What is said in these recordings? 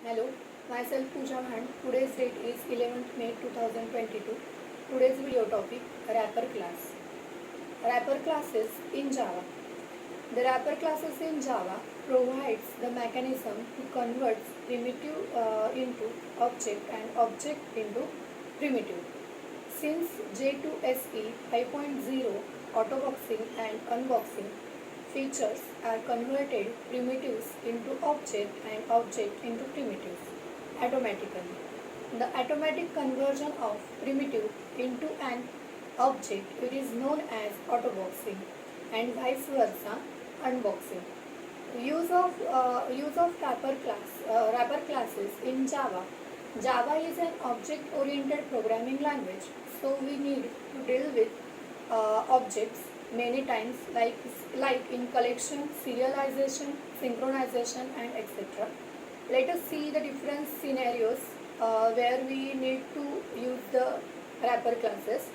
Hello, myself Pooja Bhand. Today's date is 11th May 2022. Today's video topic, wrapper class. Wrapper classes in Java. The wrapper classes in Java provides the mechanism to convert primitive into object and object into primitive. Since J2SE 5.0 autoboxing and unboxing features are converted primitives into object and object into primitives automatically. The automatic conversion of primitive into an object it is known as autoboxing and vice versa unboxing. Use of wrapper classes in Java. Java is an object-oriented programming language, so we need to deal with objects many times, like in collection, serialization, synchronization, and etc. Let us see the different scenarios where we need to use the wrapper classes.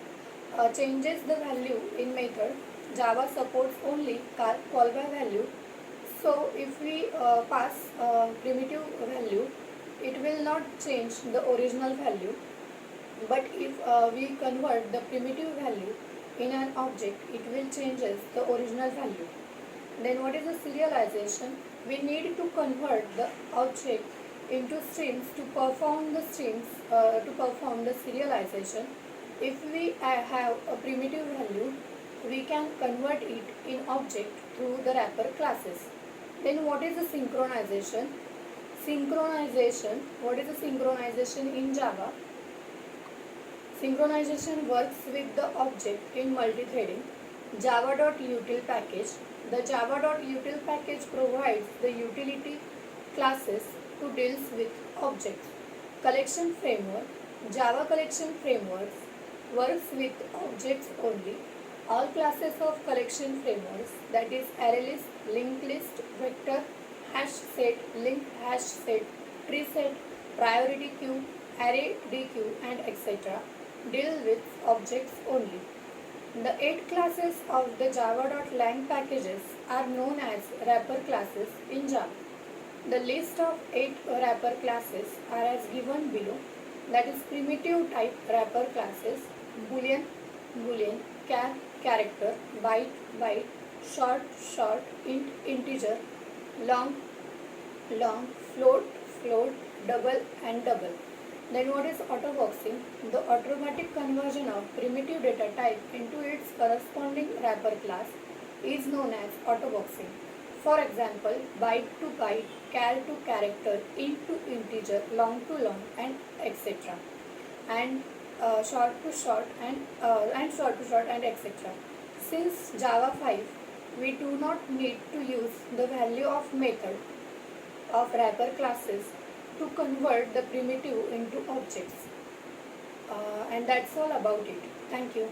Changes the value in method. Java supports only call by value. So if we pass primitive value, it will not change the original value. But if we convert the primitive value in an object, it will changes the original value. Then what is the serialization? We need to convert the object into strings to perform the serialization. If we have a primitive value, we can convert it in object through the wrapper classes. Then what is the synchronization? What is the synchronization in Java? Synchronization works with the object in multithreading. Java.util package. The Java.util package provides the utility classes to deal with objects. Collection framework. Java collection frameworks works with objects only. All classes of collection frameworks, that is ArrayList, linked list, vector, hash set, linked hash set, tree set, priority queue, array dequeue, and etc. deal with objects only. The 8 classes of the java.lang packages are known as wrapper classes in Java. The list of 8 wrapper classes are as given below. That is primitive type wrapper classes: boolean, char, character, byte, short, int, integer, long, float, double, and double. Then what is autoboxing? The automatic conversion of primitive data type into its corresponding wrapper class is known as autoboxing. For example, byte to byte, char to character, int to integer, long to long, and etc. And short to short and etc. Since Java 5, we do not need to use the value of method of wrapper classes to convert the primitive into objects. And that's all about it. Thank you.